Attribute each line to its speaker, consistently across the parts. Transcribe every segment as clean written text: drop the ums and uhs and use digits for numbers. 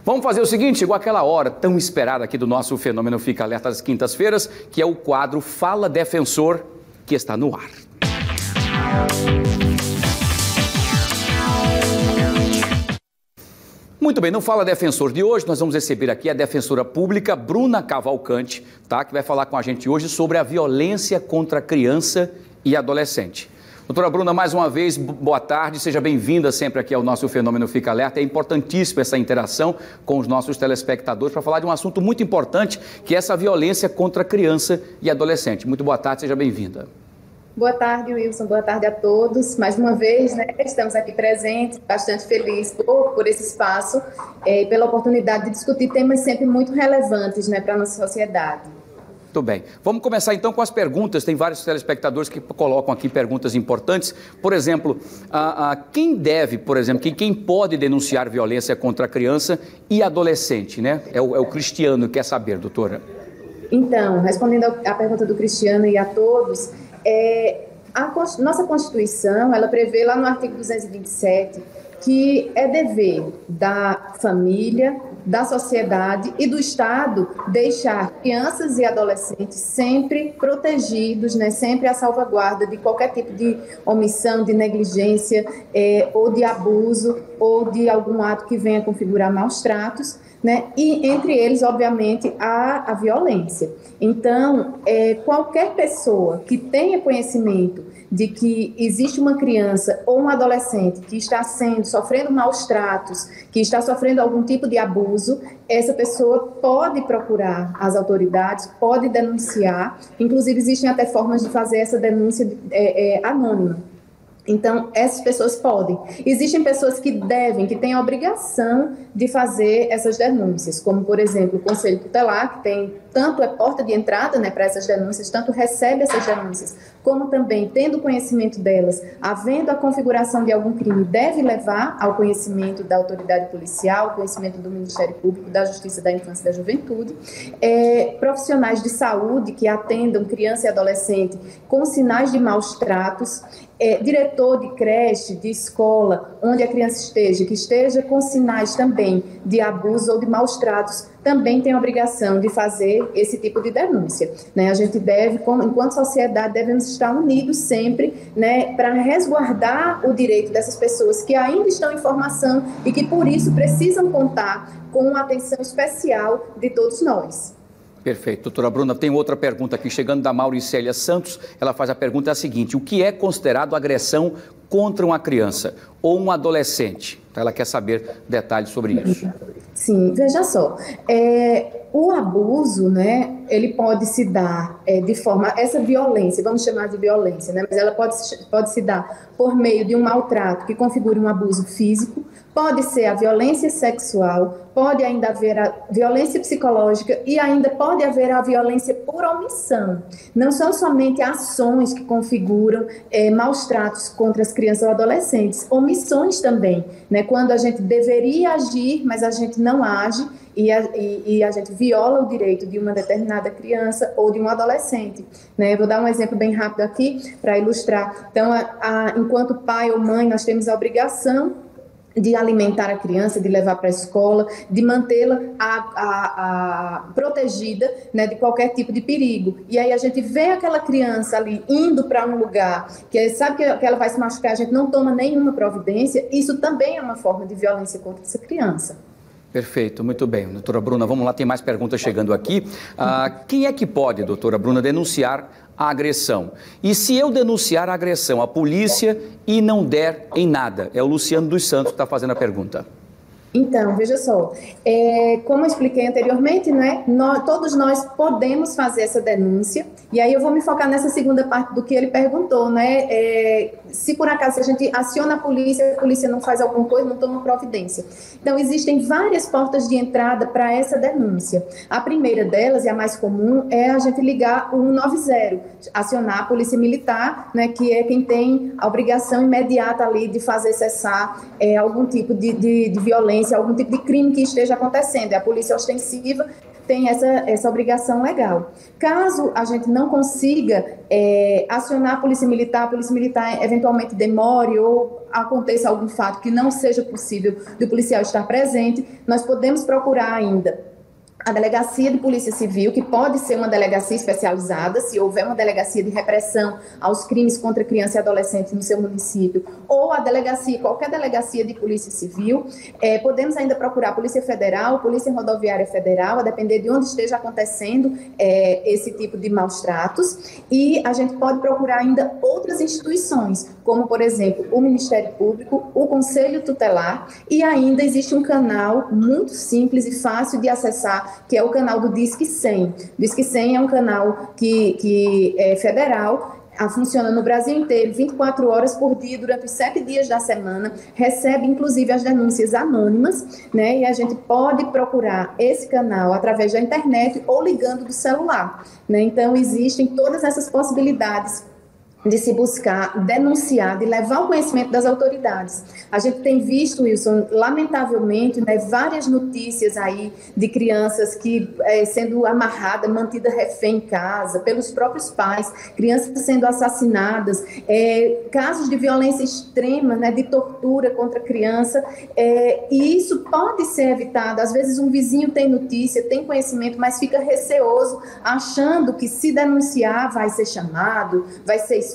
Speaker 1: Vamos fazer o seguinte, chegou aquela hora tão esperada aqui do nosso Fenômeno Fica Alerta às quintas-feiras, que é o quadro Fala Defensor, que está no ar. Muito bem, no Fala Defensor de hoje, nós vamos receber aqui a defensora pública Bruna Cavalcante, tá? Que vai falar com a gente hoje sobre a violência contra a criança e adolescente. Doutora Bruna, mais uma vez, boa tarde, seja bem-vinda sempre aqui ao nosso Fenômeno Fica Alerta. É importantíssima essa interação com os nossos telespectadores para falar de um assunto muito importante, que é essa violência contra a criança e adolescente. Muito boa tarde, seja bem-vinda.
Speaker 2: Boa tarde, Wilson, boa tarde a todos. Mais uma vez, né, estamos aqui presentes, bastante felizes por esse espaço e pela oportunidade de discutir temas sempre muito relevantes, né, para a nossa sociedade.
Speaker 1: Muito bem. Vamos começar então com as perguntas. Tem vários telespectadores que colocam aqui perguntas importantes. Por exemplo, quem deve, por exemplo, quem pode denunciar violência contra a criança e adolescente, né? É o Cristiano que quer saber, doutora.
Speaker 2: Então, respondendo à pergunta do Cristiano e a todos, nossa Constituição, ela prevê lá no artigo 227 que é dever da família, da sociedade e do Estado deixar crianças e adolescentes sempre protegidos, né, sempre à salvaguarda de qualquer tipo de omissão, de negligência ou de abuso ou de algum ato que venha configurar maus tratos, né, e entre eles, obviamente, a violência. Então, qualquer pessoa que tenha conhecimento de que existe uma criança ou um adolescente que está sofrendo maus tratos, que está sofrendo algum tipo de abuso, essa pessoa pode procurar as autoridades, pode denunciar, inclusive existem até formas de fazer essa denúncia anônima. Então, essas pessoas podem. Existem pessoas que têm a obrigação de fazer essas denúncias, como, por exemplo, o Conselho Tutelar, que tanto é porta de entrada, né, para essas denúncias, tanto recebe essas denúncias, como também, tendo conhecimento delas, havendo a configuração de algum crime, deve levar ao conhecimento da autoridade policial, conhecimento do Ministério Público, da Justiça da Infância e da Juventude, profissionais de saúde que atendam criança e adolescente com sinais de maus tratos, diretor de creche, de escola, onde a criança esteja, que esteja com sinais também de abuso ou de maus tratos, também tem a obrigação de fazer esse tipo de denúncia, né? A gente deve, enquanto sociedade, devemos estar unidos sempre, né, para resguardar o direito dessas pessoas que ainda estão em formação e que, por isso, precisam contar com uma atenção especial de todos nós.
Speaker 1: Perfeito. Doutora Bruna, tem outra pergunta aqui, chegando da Mauricélia Santos. Ela faz a pergunta a seguinte: o que é considerado agressão contra uma criança ou um adolescente? Ela quer saber detalhes sobre isso.
Speaker 2: Sim, veja só, o abuso, né, ele pode se dar de forma, essa violência, vamos chamar de violência, né, mas ela pode se dar por meio de um maltrato que configure um abuso físico, pode ser a violência sexual, pode ainda haver a violência psicológica e ainda pode haver a violência por omissão. Não são somente ações que configuram maus tratos contra as crianças ou adolescentes, omissões também, né, quando a gente deveria agir, mas a gente não age e a gente viola o direito de uma determinada criança ou de um adolescente, né? Vou dar um exemplo bem rápido aqui para ilustrar. Então, enquanto pai ou mãe, nós temos a obrigação de alimentar a criança, de levar para a escola, de mantê-la protegida, né, de qualquer tipo de perigo. E aí a gente vê aquela criança ali indo para um lugar que sabe que ela vai se machucar, a gente não toma nenhuma providência, isso também é uma forma de violência contra essa criança.
Speaker 1: Perfeito, muito bem. Doutora Bruna, vamos lá, tem mais perguntas chegando aqui. Quem é que pode, doutora Bruna, denunciar a agressão? E se eu denunciar a agressão à polícia e não der em nada? É o Luciano dos Santos que está fazendo a pergunta.
Speaker 2: Então, veja só, como eu expliquei anteriormente, né, todos nós podemos fazer essa denúncia, e aí eu vou me focar nessa segunda parte do que ele perguntou, né, se por acaso a gente aciona a polícia não faz alguma coisa, não toma providência. Então, existem várias portas de entrada para essa denúncia. A primeira delas, e a mais comum, é a gente ligar o 190, acionar a polícia militar, né, que é quem tem a obrigação imediata ali de fazer cessar algum tipo de violência, algum tipo de crime que esteja acontecendo. É a polícia ostensiva tem essa obrigação legal. Caso a gente não consiga acionar a Polícia Militar eventualmente demore ou aconteça algum fato que não seja possível do policial estar presente, nós podemos procurar ainda a Delegacia de Polícia Civil, que pode ser uma delegacia especializada, se houver uma delegacia de repressão aos crimes contra criança e adolescente no seu município, ou a delegacia, qualquer delegacia de Polícia Civil. Podemos ainda procurar a Polícia Federal, Polícia Rodoviária Federal, a depender de onde esteja acontecendo esse tipo de maus tratos. E a gente pode procurar ainda outras instituições, como, por exemplo, o Ministério Público, o Conselho Tutelar, e ainda existe um canal muito simples e fácil de acessar, que é o canal do Disque 100. Disque 100 é um canal que é federal, funciona no Brasil inteiro, 24 horas por dia, durante os 7 dias da semana, recebe inclusive as denúncias anônimas, né? E a gente pode procurar esse canal através da internet ou ligando do celular, né? Então, existem todas essas possibilidades de se buscar, denunciar, de levar ao conhecimento das autoridades. A gente tem visto, Wilson, lamentavelmente, né, várias notícias aí de crianças que sendo amarradas, mantidas refém em casa, pelos próprios pais, crianças sendo assassinadas, casos de violência extrema, né, de tortura contra a criança, e isso pode ser evitado. Às vezes um vizinho tem notícia, tem conhecimento, mas fica receoso, achando que se denunciar vai ser chamado, vai ser exposto,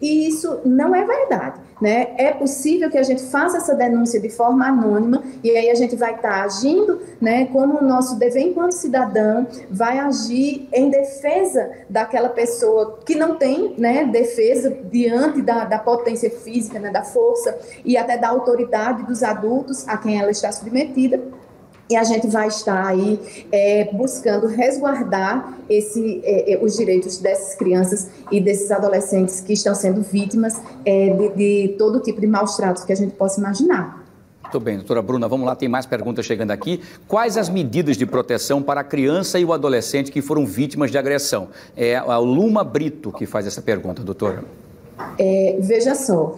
Speaker 2: e isso não é verdade, né? É possível que a gente faça essa denúncia de forma anônima, e aí a gente vai estar agindo, né, como o nosso dever enquanto cidadão, vai agir em defesa daquela pessoa que não tem, né, defesa diante da potência física, né, da força e até da autoridade dos adultos a quem ela está submetida. E a gente vai estar aí buscando resguardar os direitos dessas crianças e desses adolescentes que estão sendo vítimas de todo tipo de maus tratos que a gente possa imaginar.
Speaker 1: Muito bem, doutora Bruna, vamos lá, tem mais perguntas chegando aqui. Quais as medidas de proteção para a criança e o adolescente que foram vítimas de agressão? É a Luma Brito que faz essa pergunta, doutora.
Speaker 2: Veja só.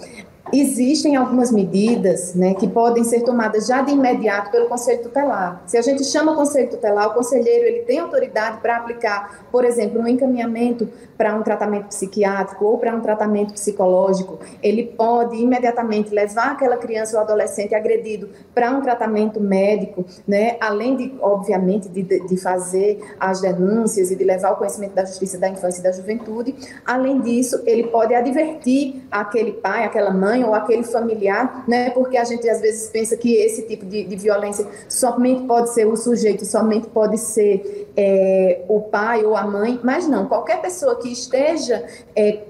Speaker 2: Existem algumas medidas, né, que podem ser tomadas já de imediato pelo Conselho Tutelar. Se a gente chama o Conselho Tutelar, o conselheiro ele tem autoridade para aplicar, por exemplo, um encaminhamento para um tratamento psiquiátrico ou para um tratamento psicológico. Ele pode imediatamente levar aquela criança ou adolescente agredido para um tratamento médico, né, além de, obviamente, de fazer as denúncias e de levar ao conhecimento da Justiça da Infância e da Juventude. Além disso, ele pode advertir aquele pai, aquela mãe, ou aquele familiar, né? Porque a gente às vezes pensa que esse tipo de violência somente pode ser o sujeito, somente pode ser o pai ou a mãe, mas não, qualquer pessoa que esteja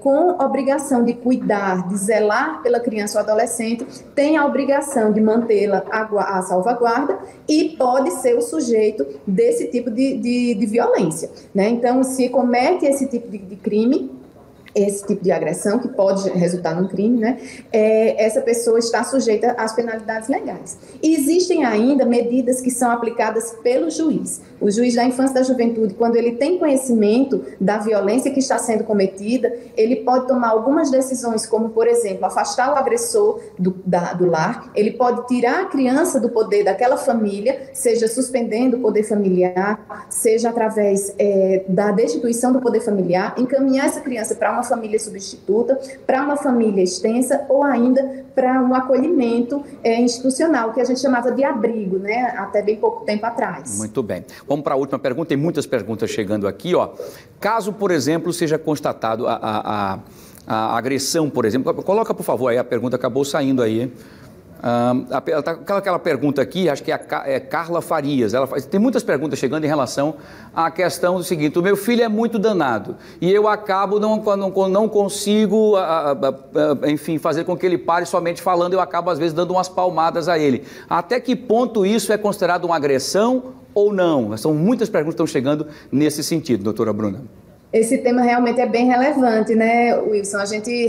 Speaker 2: com obrigação de cuidar, de zelar pela criança ou adolescente, tem a obrigação de mantê-la à salvaguarda e pode ser o sujeito desse tipo de violência, né? Então, se comete esse tipo de crime, esse tipo de agressão, que pode resultar num crime, né? Essa pessoa está sujeita às penalidades legais. E existem ainda medidas que são aplicadas pelo juiz. O juiz da infância e da juventude, quando ele tem conhecimento da violência que está sendo cometida, ele pode tomar algumas decisões, como, por exemplo, afastar o agressor do lar, ele pode tirar a criança do poder daquela família, seja suspendendo o poder familiar, seja através da destituição do poder familiar, encaminhar essa criança para uma família substituta, para uma família extensa ou ainda para um acolhimento institucional, que a gente chamava de abrigo, né, até bem pouco tempo atrás.
Speaker 1: Muito bem. Vamos para a última pergunta, tem muitas perguntas chegando aqui, ó. Caso, por exemplo, seja constatado a agressão, por exemplo, coloca, por favor, aí a pergunta acabou saindo aí. Aquela pergunta aqui, acho que é Carla Farias, tem muitas perguntas chegando em relação à questão do seguinte: o meu filho é muito danado e eu acabo, não consigo, enfim, fazer com que ele pare somente falando, eu acabo às vezes dando umas palmadas a ele. Até que ponto isso é considerado uma agressão ou não? São muitas perguntas que estão chegando nesse sentido, doutora Bruna.
Speaker 2: Esse tema realmente é bem relevante, né, Wilson? A gente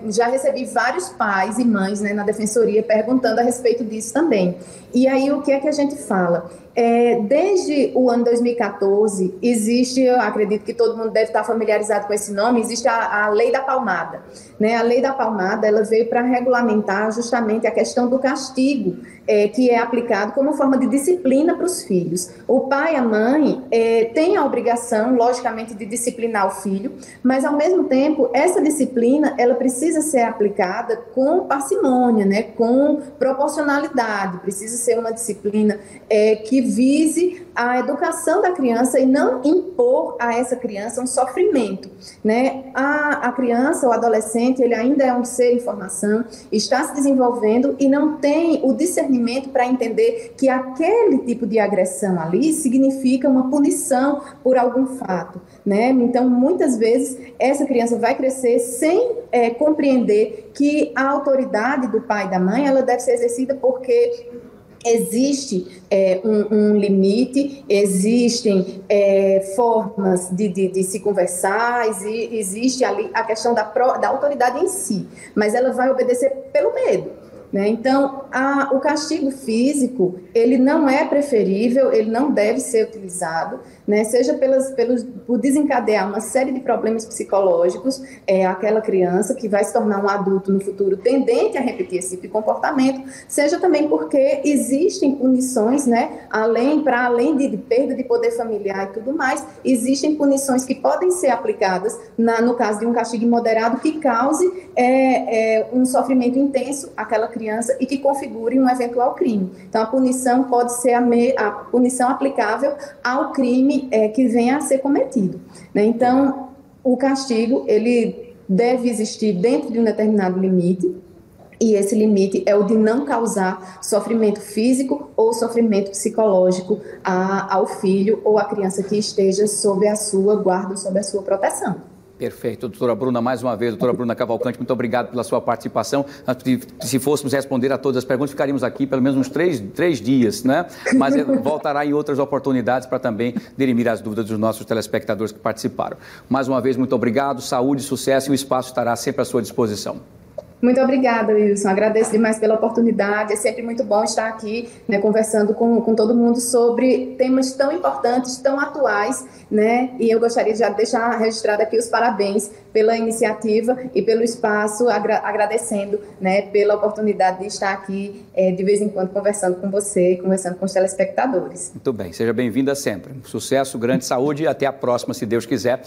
Speaker 2: já recebi vários pais e mães, né, na defensoria perguntando a respeito disso também. E aí, o que é que a gente fala? Desde o ano 2014, existe, eu acredito que todo mundo deve estar familiarizado com esse nome, existe a Lei da Palmada. Né? A Lei da Palmada, ela veio para regulamentar justamente a questão do castigo, que é aplicado como forma de disciplina para os filhos. O pai e a mãe têm a obrigação, logicamente, de disciplinar o filho, mas, ao mesmo tempo, essa disciplina, ela precisa ser aplicada com parcimônia, né? Com proporcionalidade, precisa ser uma disciplina que vise a educação da criança e não impor a essa criança um sofrimento, né? A criança, o adolescente, ele ainda é um ser em formação, está se desenvolvendo e não tem o discernimento para entender que aquele tipo de agressão ali significa uma punição por algum fato, né? Então, muitas vezes, essa criança vai crescer sem compreender que a autoridade do pai e da mãe, ela deve ser exercida porque existe um limite, existem formas de se conversar, existe ali a questão da autoridade em si, mas ela vai obedecer pelo medo. Né? Então, o castigo físico, ele não é preferível, ele não deve ser utilizado, né? Seja por desencadear uma série de problemas psicológicos, aquela criança que vai se tornar um adulto no futuro tendente a repetir esse tipo de comportamento, seja também porque existem punições, né? Para além de perda de poder familiar e tudo mais, existem punições que podem ser aplicadas no caso de um castigo moderado que cause um sofrimento intenso àquela criança e que configure um eventual crime. Então, a punição pode ser a punição aplicável ao crime que venha a ser cometido. Né? Então, o castigo, ele deve existir dentro de um determinado limite, e esse limite é o de não causar sofrimento físico ou sofrimento psicológico ao filho ou à criança que esteja sob a sua guarda, sob a sua proteção.
Speaker 1: Perfeito. Doutora Bruna, mais uma vez, doutora Bruna Cavalcante, muito obrigado pela sua participação. Se fôssemos responder a todas as perguntas, ficaríamos aqui pelo menos uns três dias, né? Mas voltará em outras oportunidades para também dirimir as dúvidas dos nossos telespectadores que participaram. Mais uma vez, muito obrigado, saúde, sucesso e o espaço estará sempre à sua disposição.
Speaker 2: Muito obrigada, Wilson. Agradeço demais pela oportunidade. É sempre muito bom estar aqui, né, conversando com todo mundo sobre temas tão importantes, tão atuais, né? E eu gostaria de já deixar registrado aqui os parabéns pela iniciativa e pelo espaço, agradecendo, né, pela oportunidade de estar aqui de vez em quando conversando com você, conversando com os telespectadores.
Speaker 1: Muito bem, seja bem-vinda sempre. Sucesso, grande saúde e até a próxima, se Deus quiser.